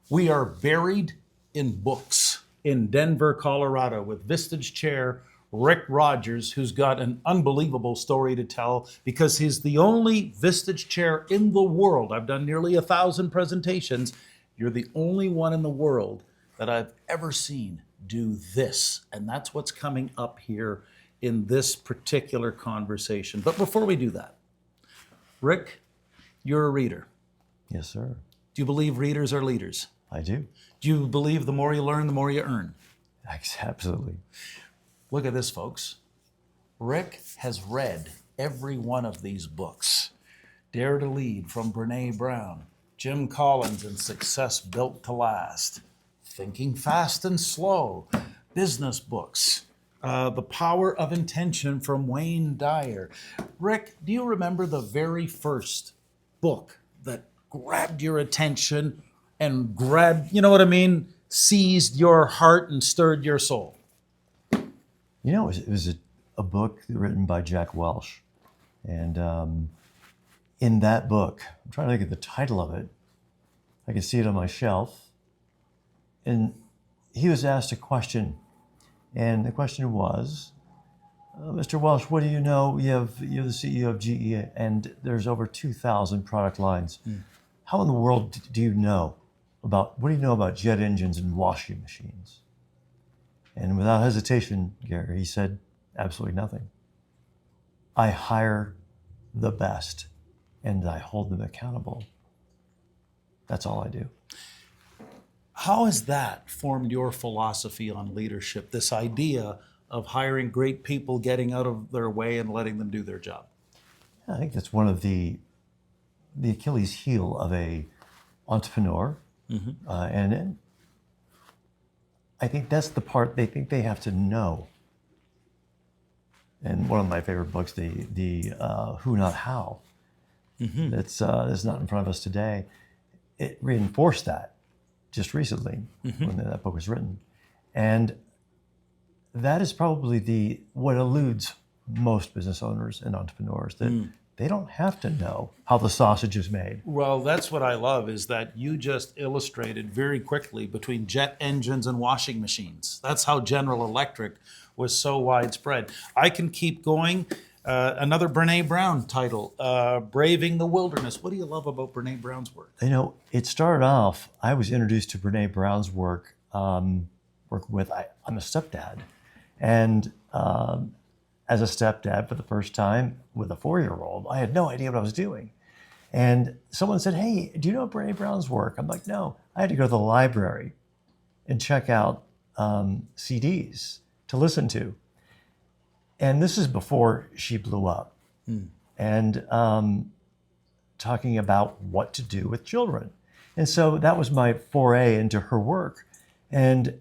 We are buried in books in Denver, Colorado, with Vistage chair Rick Rodgers, who's got an unbelievable story to tell because he's the only Vistage chair in the world. I've done nearly 1,000 presentations. You're the only one in the world that I've ever seen do this. And that's what's coming up here in this particular conversation. But before we do that, Rick, you're a reader. Yes, sir. Do you believe readers are leaders? I do. Do you believe the more you learn, the more you earn? Absolutely. Look at this, folks. Rick has read every one of these books. Dare to Lead from Brene Brown, Jim Collins and Success Built to Last, Thinking Fast and Slow, business books, The Power of Intention from Wayne Dyer. Rick, do you remember the very first book that grabbed your attention and grabbed, you know what I mean, seized your heart and stirred your soul? You know, it was a book written by Jack Welch. And in that book, I'm trying to think of the title of it. I can see it on my shelf. And he was asked a question. And the question was, Mr. Welch, what do you know? You're the CEO of GE, and there's over 2,000 product lines. How in the world do you know what do you know about jet engines and washing machines? And without hesitation, Gary, he said, absolutely nothing. I hire the best and I hold them accountable. That's all I do. How has that formed your philosophy on leadership, this idea of hiring great people, getting out of their way and letting them do their job? I think that's one of the Achilles heel of a entrepreneur. And I think that's the part they think they have to know. And one of my favorite books, the Who Not How, that's not in front of us today, it reinforced that just recently when that book was written. And that is probably what eludes most business owners and entrepreneurs, that they don't have to know how the sausage is made. Well, that's what I love, is that you just illustrated very quickly between jet engines and washing machines. That's how General Electric was so widespread. I can keep going. Another Brene Brown title, Braving the Wilderness. What do you love about Brene Brown's work? You know, it started off, I was introduced to Brene Brown's work I'm a stepdad. And as a stepdad for the first time with a 4-year-old, I had no idea what I was doing. And someone said, hey, do you know Brene Brown's work? I'm like, no. I had to go to the library and check out CDs to listen to. And this is before she blew up. And talking about what to do with children. And so that was my foray into her work. And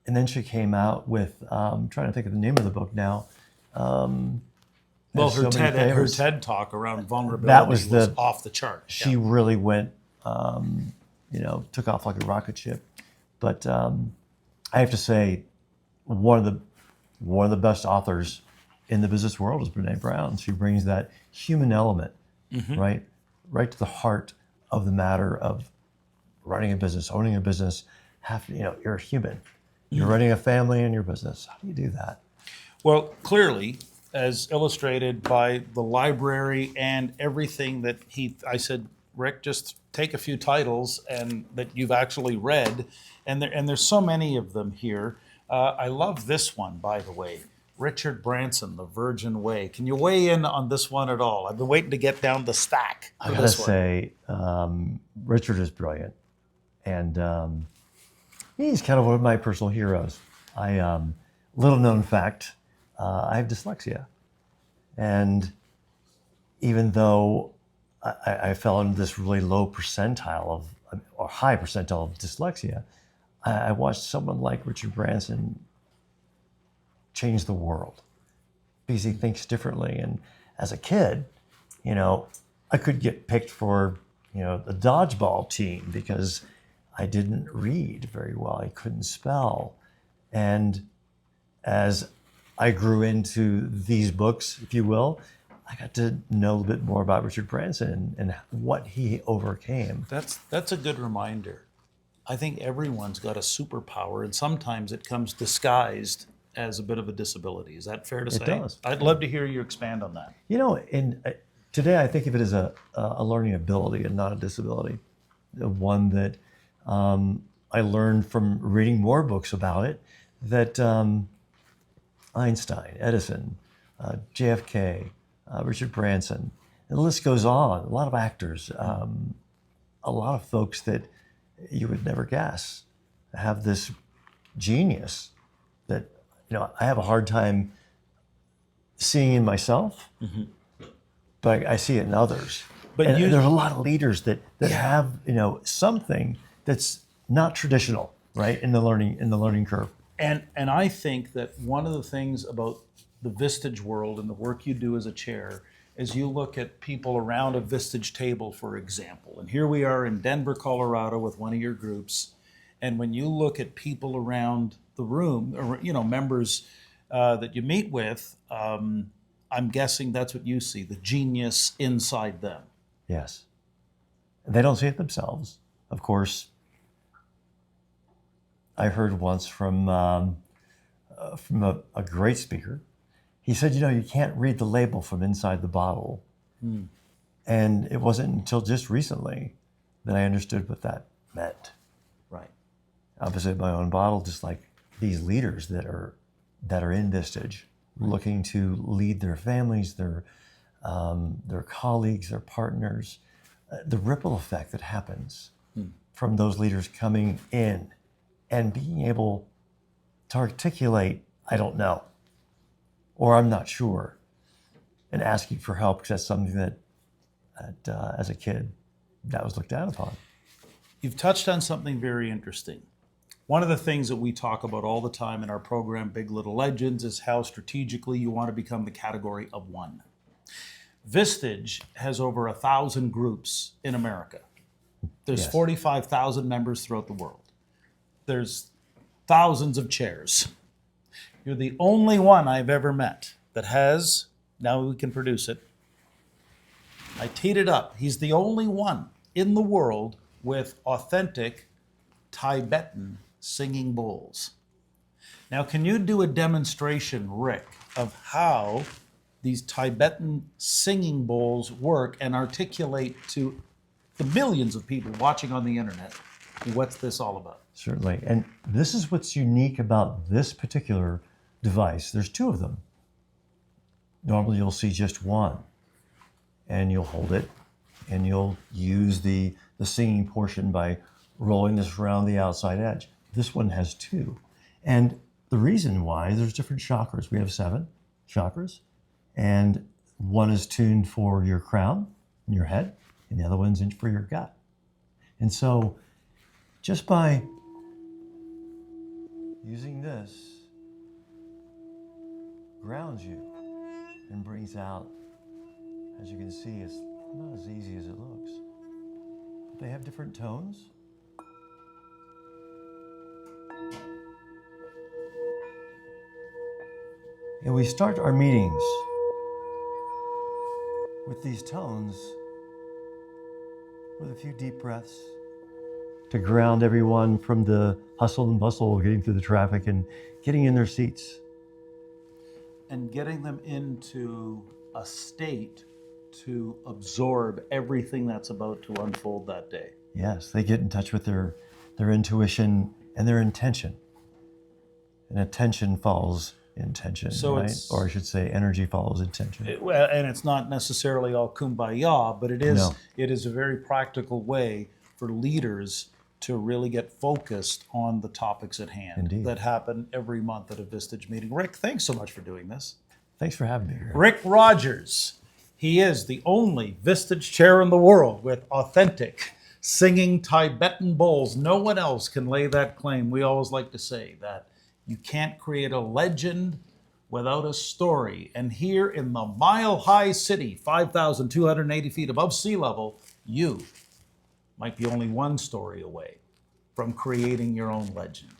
then she came out with, I'm trying to think of the name of the book now. Well, her TED talk around vulnerability was off the chart. She really went, took off like a rocket ship. But I have to say, one of the best authors in the business world is Brene Brown. She brings that human element, right to the heart of the matter of running a business, owning a business. You're a human. You're running a family in your business. How do you do that? Well, clearly, as illustrated by the library and everything that I said, Rick, just take a few titles and that you've actually read, and there's so many of them here. I love this one, by the way, Richard Branson, The Virgin Way. Can you weigh in on this one at all? I've been waiting to get down the stack. I gotta say, Richard is brilliant, and he's kind of one of my personal heroes. Little known fact, I have dyslexia. And even though I fell into this really low percentile or high percentile of dyslexia, I watched someone like Richard Branson change the world because he thinks differently. And as a kid, I could get picked for, the dodgeball team because I didn't read very well. I couldn't spell. And as I grew into these books, if you will, I got to know a little bit more about Richard Branson and what he overcame. That's a good reminder. I think everyone's got a superpower, and sometimes it comes disguised as a bit of a disability. Is that fair to say? It does. I'd love to hear you expand on that. You know, today I think of it as a learning ability and not a disability. One that I learned from reading more books about it, that Einstein, Edison, JFK, Richard Branson, and the list goes on. A lot of actors, a lot of folks that you would never guess have this genius that, you know, I have a hard time seeing in myself, but I see it in others. But and you- there's a lot of leaders that have, you know, something that's not traditional, right, in the learning curve. And I think that one of the things about the Vistage world and the work you do as a chair is you look at people around a Vistage table, for example. And here we are in Denver, Colorado with one of your groups. And when you look at people around the room, or, you know, members that you meet with, I'm guessing that's what you see, the genius inside them. Yes. They don't see it themselves. Of course, I heard once from a great speaker. He said, you know, you can't read the label from inside the bottle. And it wasn't until just recently that I understood what that meant. Right. Opposite my own bottle, just like these leaders that are in Vistage, looking to lead their families, their colleagues, their partners, the ripple effect that happens from those leaders coming in and being able to articulate, I don't know, or I'm not sure, and asking for help, because that's something that as a kid, that was looked down upon. You've touched on something very interesting. One of the things that we talk about all the time in our program, Big Little Legends, is how strategically you want to become the category of one. Vistage has over 1,000 groups in America. There's Yes. 45,000 members throughout the world. There's thousands of chairs. You're the only one I've ever met that has, now we can produce it. I teed it up. He's the only one in the world with authentic Tibetan singing bowls. Now, can you do a demonstration, Rick, of how these Tibetan singing bowls work and articulate to the millions of people watching on the internet what's this all about? Certainly. And this is what's unique about this particular device. There's two of them. Normally you'll see just one, and you'll hold it, and you'll use the singing portion by rolling this around the outside edge. This one has two. And the reason why, there's different chakras. We have 7 chakras, and one is tuned for your crown and your head, and the other one's in for your gut. And so just by using this, grounds you and brings out, as you can see, it's not as easy as it looks. They have different tones. And we start our meetings with these tones with a few deep breaths to ground everyone from the hustle and bustle of getting through the traffic and getting in their seats. And getting them into a state to absorb everything that's about to unfold that day. Yes, they get in touch with their intuition and their intention. And attention follows intention, So right? it's- Or I should say energy follows intention. Well, and it's not necessarily all kumbaya, but it is No. it is a very practical way for leaders to really get focused on the topics at hand Indeed. that happen every month at a Vistage meeting. Rick, thanks so much for doing this. Thanks for having me here. Rick Rodgers. He is the only Vistage chair in the world with authentic singing Tibetan bowls. No one else can lay that claim. We always like to say that you can't create a legend without a story. And here in the mile-high city, 5,280 feet above sea level, you might be only one story away from creating your own legend.